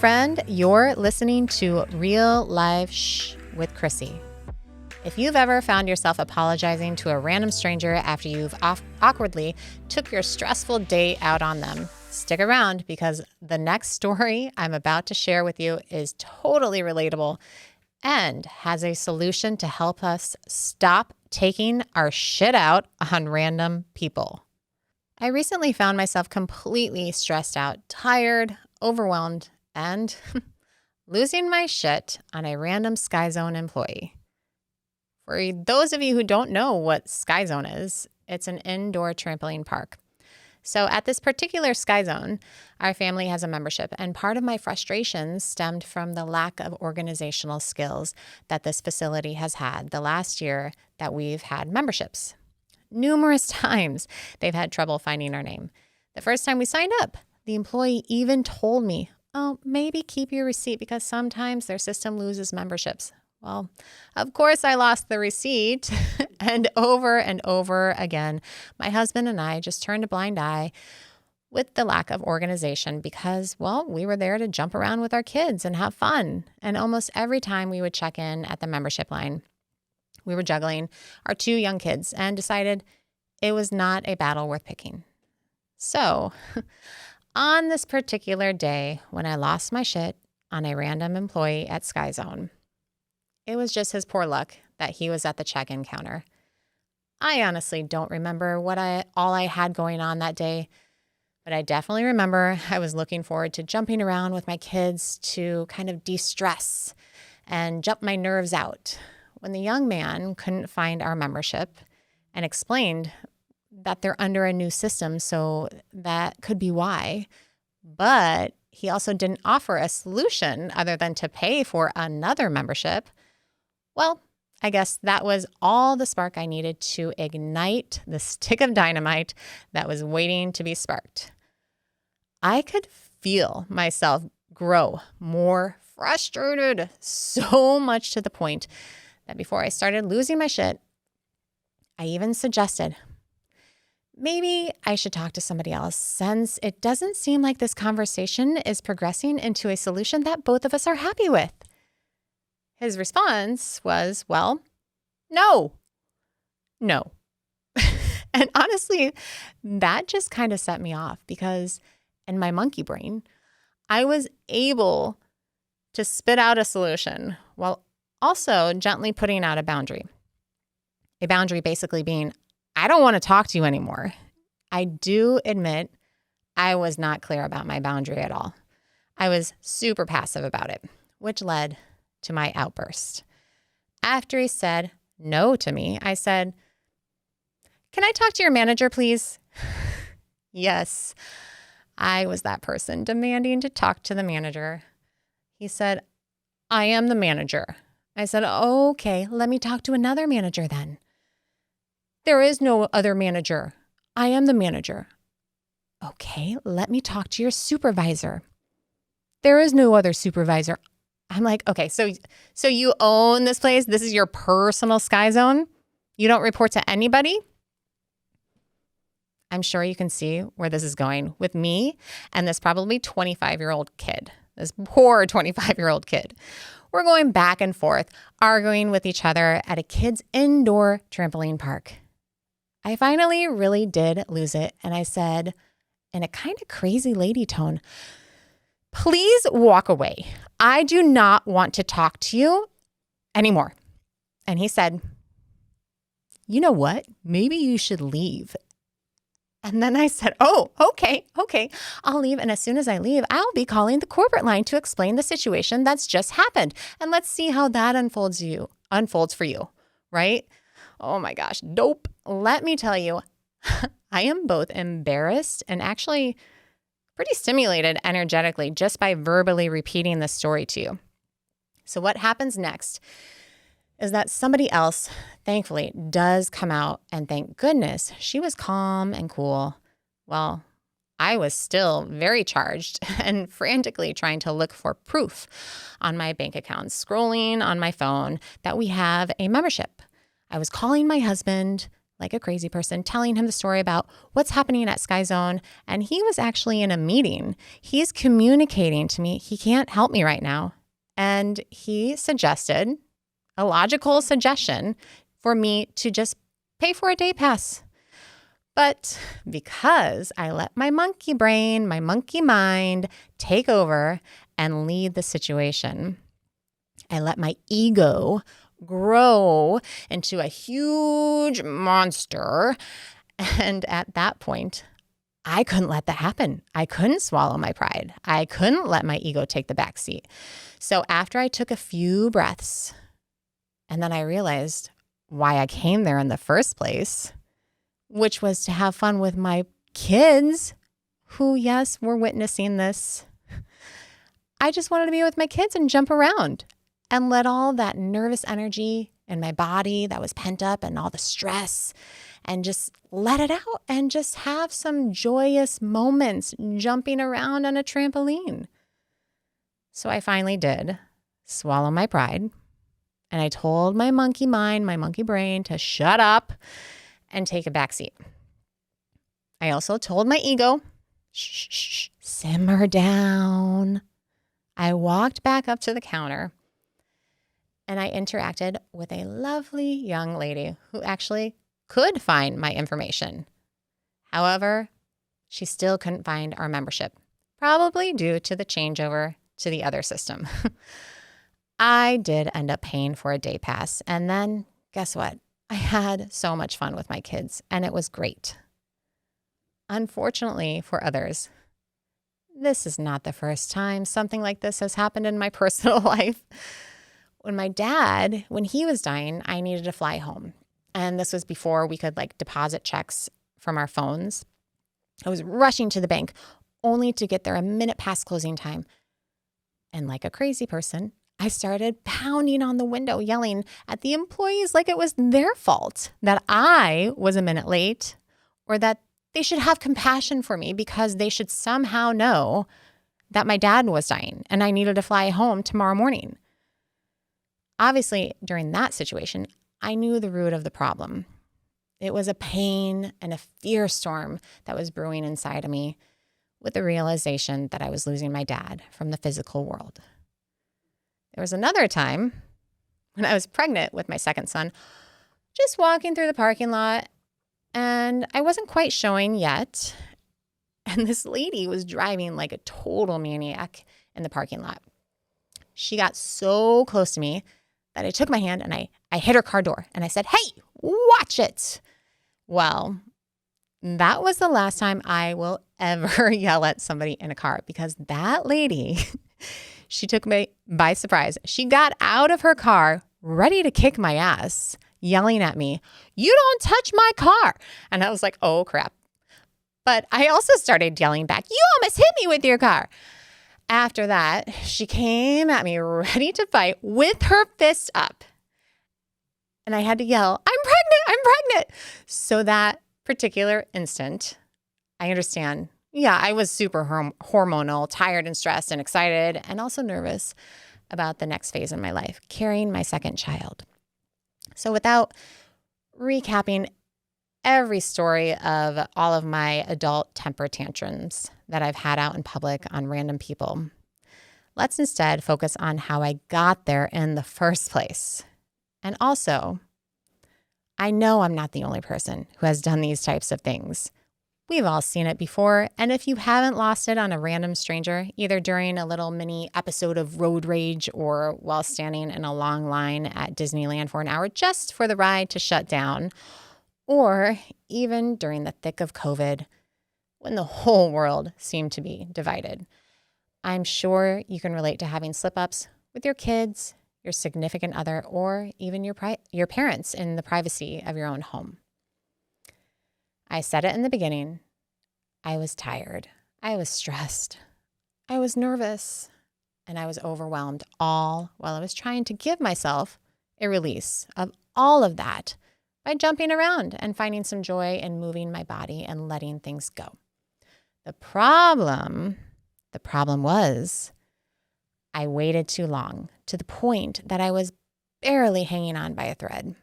friend. You're listening to Real Life Shh with Chrissy. If you've ever found yourself apologizing to a random stranger after you've awkwardly took your stressful day out on them, stick around because the next story I'm about to share with you is totally relatable and has a solution to help us stop taking our shit out on random people. I recently found myself completely stressed out, tired, overwhelmed, and losing my shit on a random Sky Zone employee. For those of you who don't know what Sky Zone is, it's an indoor trampoline park. So at this particular Sky Zone, our family has a membership, and part of my frustrations stemmed from the lack of organizational skills that this facility has had the last year that we've had memberships. Numerous times they've had trouble finding our name. The first time we signed up, the employee even told me, "Oh, maybe keep your receipt because sometimes their system loses memberships." Well, of course I lost the receipt and over again, my husband and I just turned a blind eye with the lack of organization because, well, we were there to jump around with our kids and have fun. And almost every time we would check in at the membership line, we were juggling our two young kids and decided it was not a battle worth picking. So on this particular day when I lost my shit on a random employee at Sky Zone, it was just his poor luck that he was at the check-in counter. I honestly don't remember all I had going on that day, but I definitely remember I was looking forward to jumping around with my kids to kind of de-stress and jump my nerves out when the young man couldn't find our membership and explained that they're under a new system, so that could be why. But he also didn't offer a solution other than to pay for another membership. Well, I guess that was all the spark I needed to ignite the stick of dynamite that was waiting to be sparked. I could feel myself grow more frustrated, so much to the point that before I started losing my shit, I even suggested, maybe I should talk to somebody else since it doesn't seem like this conversation is progressing into a solution that both of us are happy with. His response was, well, no. And honestly, that just kind of set me off because in my monkey brain, I was able to spit out a solution while also gently putting out a boundary. A boundary basically being, I don't want to talk to you anymore. I do admit I was not clear about my boundary at all. I was super passive about it, which led to my outburst. After he said no to me, I said, "Can I talk to your manager, please?" Yes, I was that person demanding to talk to the manager. He said, "I am the manager." I said, "Okay, let me talk to another manager then." "There is no other manager. I am the manager." "Okay, let me talk to your supervisor." "There is no other supervisor." I'm like, okay, so you own this place? This is your personal Sky Zone? You don't report to anybody? I'm sure you can see where this is going with me and this probably 25-year-old kid, this poor 25-year-old kid. We're going back and forth, arguing with each other at a kid's indoor trampoline park. I finally really did lose it, and I said, in a kind of crazy lady tone, "Please walk away. I do not want to talk to you anymore." And he said, "You know what? Maybe you should leave." And then I said, "Oh, okay. I'll leave. And as soon as I leave, I'll be calling the corporate line to explain the situation that's just happened. And let's see how that unfolds for you, right?" Oh my gosh. Nope. Let me tell you, I am both embarrassed and actually pretty stimulated energetically just by verbally repeating this story to you. So what happens next is that somebody else, thankfully, does come out, and thank goodness she was calm and cool. Well, I was still very charged and frantically trying to look for proof on my bank account, scrolling on my phone that we have a membership. I was calling my husband, like a crazy person, telling him the story about what's happening at Sky Zone. And he was actually in a meeting. He's communicating to me. He can't help me right now. And he suggested a logical suggestion for me to just pay for a day pass. But because I let my monkey brain, my monkey mind take over and lead the situation, I let my ego grow into a huge monster. And at that point, I couldn't let that happen. I couldn't swallow my pride. I couldn't let my ego take the back seat. So after I took a few breaths, and then I realized why I came there in the first place, which was to have fun with my kids who, yes, were witnessing this. I just wanted to be with my kids and jump around and let all that nervous energy in my body that was pent up and all the stress and just let it out and just have some joyous moments jumping around on a trampoline. So I finally did swallow my pride, and I told my monkey mind, my monkey brain, to shut up and take a backseat. I also told my ego, shh, simmer down. I walked back up to the counter and I interacted with a lovely young lady who actually could find my information. However, she still couldn't find our membership, probably due to the changeover to the other system. I did end up paying for a day pass. And then guess what? I had so much fun with my kids and it was great. Unfortunately for others, this is not the first time something like this has happened in my personal life. When my dad, when he was dying, I needed to fly home. And this was before we could deposit checks from our phones. I was rushing to the bank only to get there a minute past closing time. And like a crazy person, I started pounding on the window, yelling at the employees like it was their fault that I was a minute late, or that they should have compassion for me because they should somehow know that my dad was dying and I needed to fly home tomorrow morning. Obviously, during that situation, I knew the root of the problem. It was a pain and a fear storm that was brewing inside of me with the realization that I was losing my dad from the physical world. There was another time when I was pregnant with my second son, just walking through the parking lot, and I wasn't quite showing yet. And this lady was driving like a total maniac in the parking lot. She got so close to me that I took my hand and I hit her car door and I said, "Hey, watch it." Well, that was the last time I will ever yell at somebody in a car, because that lady, she took me by surprise. She got out of her car ready to kick my ass, yelling at me, "You don't touch my car." And I was like, oh crap. But I also started yelling back, "You almost hit me with your car." After that, she came at me ready to fight with her fist up. And I had to yell, "I'm pregnant, I'm pregnant." So that particular instant, I understand. Yeah, I was super hormonal, tired and stressed and excited and also nervous about the next phase in my life, carrying my second child. So without recapping every story of all of my adult temper tantrums that I've had out in public on random people, let's instead focus on how I got there in the first place. And also, I know I'm not the only person who has done these types of things. We've all seen it before, and if you haven't lost it on a random stranger, either during a little mini episode of road rage or while standing in a long line at Disneyland for an hour just for the ride to shut down, or even during the thick of COVID when the whole world seemed to be divided, I'm sure you can relate to having slip-ups with your kids, your significant other, or even your parents in the privacy of your own home. I said it in the beginning. I was tired. I was stressed. I was nervous. And I was overwhelmed, all while I was trying to give myself a release of all of that by jumping around and finding some joy in moving my body and letting things go. The problem was I waited too long, to the point that I was barely hanging on by a thread.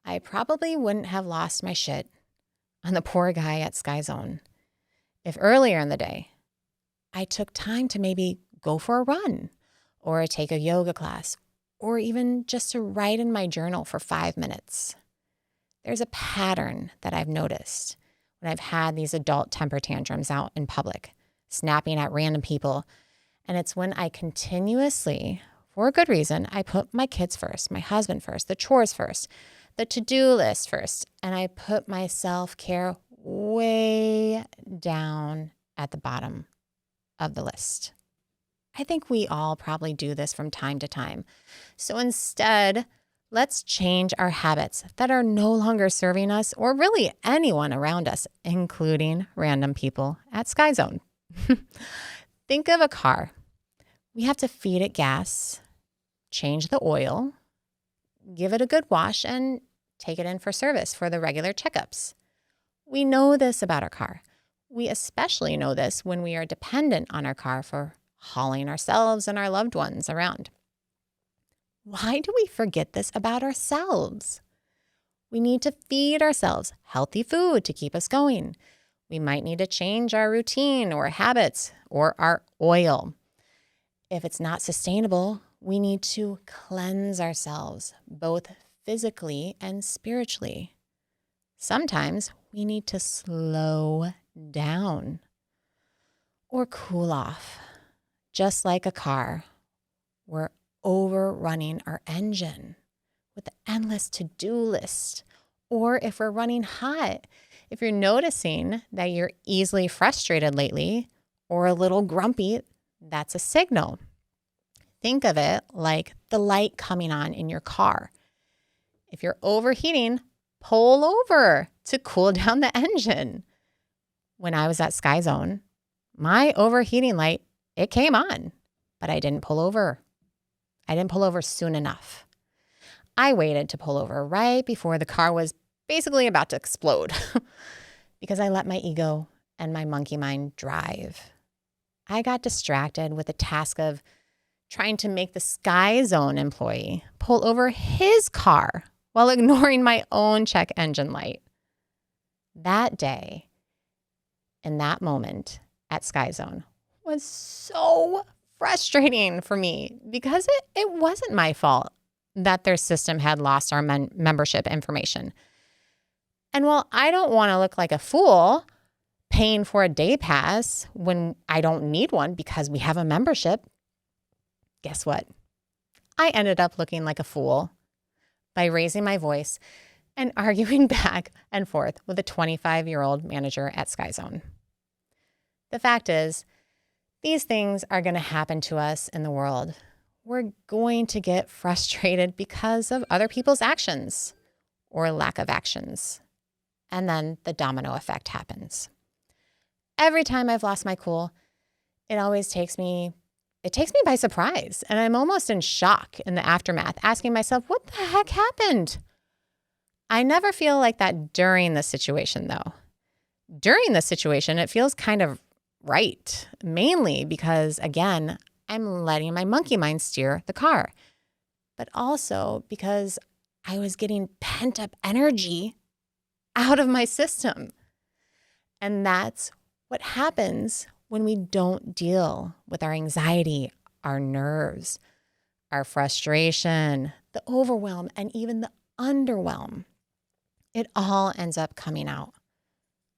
I probably wouldn't have lost my shit on the poor guy at Sky Zone if earlier in the day I took time to maybe go for a run or take a yoga class or even just to write in my journal for 5 minutes. There's a pattern that I've noticed when I've had these adult temper tantrums out in public, snapping at random people. And it's when I continuously, for a good reason, I put my kids first, my husband first, the chores first, the to-do list first, and I put my self-care way down at the bottom of the list. I think we all probably do this from time to time. So instead, let's change our habits that are no longer serving us or really anyone around us, including random people at Sky Zone. Think of a car. We have to feed it gas, change the oil, give it a good wash, and take it in for service for the regular checkups. We know this about our car. We especially know this when we are dependent on our car for hauling ourselves and our loved ones around. Why do we forget this about ourselves? We need to feed ourselves healthy food to keep us going. We might need to change our routine or habits or our oil. If it's not sustainable, we need to cleanse ourselves, both physically and spiritually. Sometimes we need to slow down or cool off. Just like a car, we're overrunning our engine with an endless to-do list. Or if we're running hot, if you're noticing that you're easily frustrated lately or a little grumpy, that's a signal. Think of it like the light coming on in your car. If you're overheating, pull over to cool down the engine. When I was at Sky Zone, my overheating light, it came on, but I didn't pull over. I didn't pull over soon enough. I waited to pull over right before the car was basically about to explode because I let my ego and my monkey mind drive. I got distracted with the task of trying to make the Sky Zone employee pull over his car while ignoring my own check engine light. That day, in that moment at Sky Zone, was so frustrating for me because it wasn't my fault that their system had lost our membership information. And while I don't want to look like a fool paying for a day pass when I don't need one because we have a membership, guess what? I ended up looking like a fool by raising my voice and arguing back and forth with a 25-year-old manager at Sky Zone. The fact is, these things are going to happen to us in the world. We're going to get frustrated because of other people's actions or lack of actions. And then the domino effect happens. Every time I've lost my cool, it takes me by surprise. And I'm almost in shock in the aftermath, asking myself, what the heck happened? I never feel like that during the situation, though. During the situation, it feels kind of right, mainly because, again, I'm letting my monkey mind steer the car, but also because I was getting pent up energy out of my system. And that's what happens when we don't deal with our anxiety, our nerves, our frustration, the overwhelm, and even the underwhelm. It all ends up coming out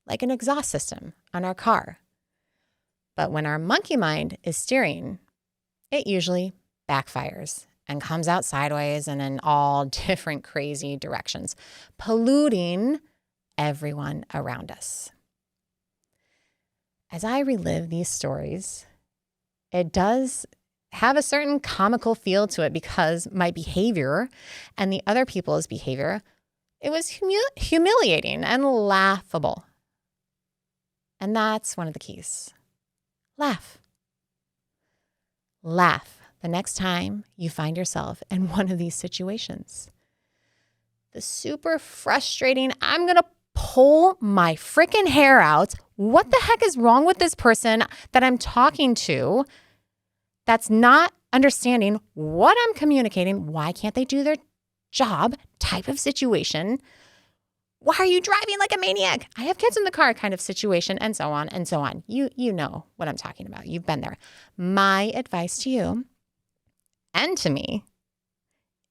like an exhaust system on our car. But when our monkey mind is steering, it usually backfires and comes out sideways and in all different crazy directions, polluting everyone around us. As I relive these stories, it does have a certain comical feel to it because my behavior and the other people's behavior, it was humiliating and laughable. And that's one of the keys. Laugh. Laugh the next time you find yourself in one of these situations. The super frustrating, I'm going to pull my freaking hair out. What the heck is wrong with this person that I'm talking to that's not understanding what I'm communicating? Why can't they do their job type of situation. Why are you driving like a maniac? I have kids in the car kind of situation, and so on and so on. You know what I'm talking about. You've been there. My advice to you and to me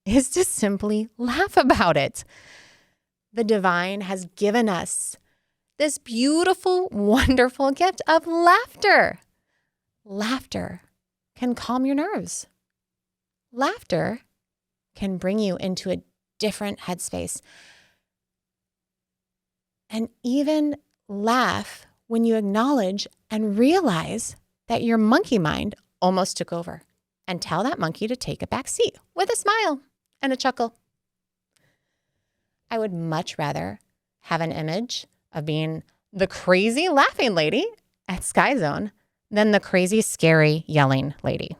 is to simply laugh about it. The divine has given us this beautiful, wonderful gift of laughter. Laughter can calm your nerves. Laughter can bring you into a different headspace. And even laugh when you acknowledge and realize that your monkey mind almost took over, and tell that monkey to take a back seat with a smile and a chuckle. I would much rather have an image of being the crazy laughing lady at Sky Zone than the crazy, scary, yelling lady.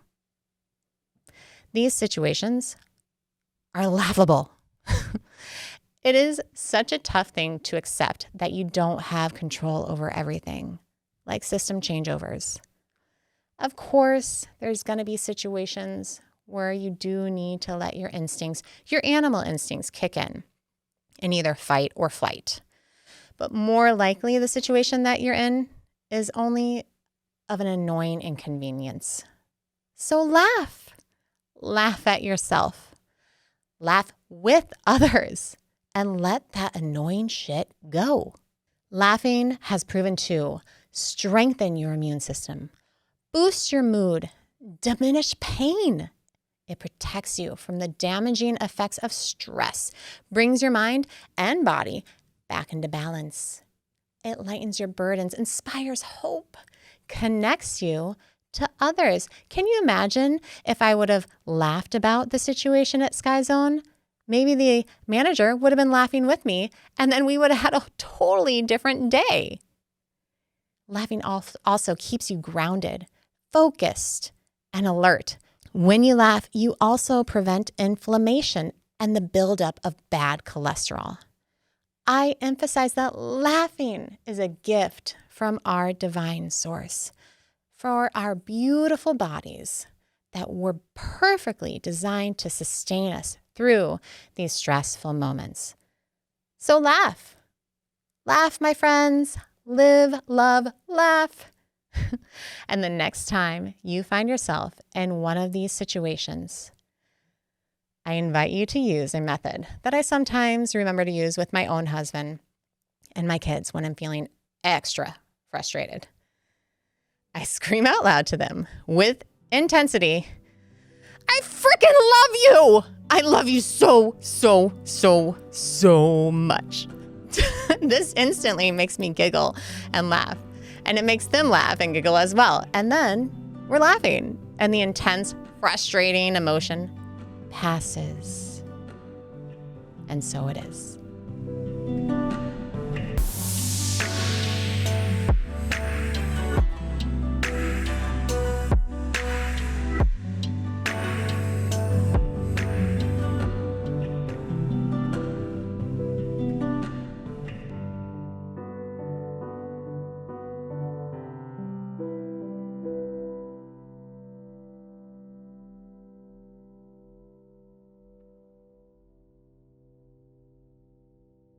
These situations are laughable. It is such a tough thing to accept that you don't have control over everything, like system changeovers. Of course, there's going to be situations where you do need to let your instincts, your animal instincts, kick in either fight or flight. But more likely, the situation that you're in is only of an annoying inconvenience. So laugh. Laugh at yourself. Laugh with others. And let that annoying shit go. Laughing has proven to strengthen your immune system, boost your mood, diminish pain. It protects you from the damaging effects of stress, brings your mind and body back into balance. It lightens your burdens, inspires hope, connects you to others. Can you imagine if I would have laughed about the situation at Sky Zone? Maybe the manager would have been laughing with me, and then we would have had a totally different day. Laughing also keeps you grounded, focused, and alert. When you laugh, you also prevent inflammation and the buildup of bad cholesterol. I emphasize that laughing is a gift from our divine source for our beautiful bodies that were perfectly designed to sustain us through these stressful moments. So laugh. Laugh, my friends. Live, love, laugh. And the next time you find yourself in one of these situations, I invite you to use a method that I sometimes remember to use with my own husband and my kids when I'm feeling extra frustrated. I scream out loud to them with intensity, I freaking love you! I love you so, so, so, so much. This instantly makes me giggle and laugh. And it makes them laugh and giggle as well. And then we're laughing. And the intense, frustrating emotion passes. And so it is.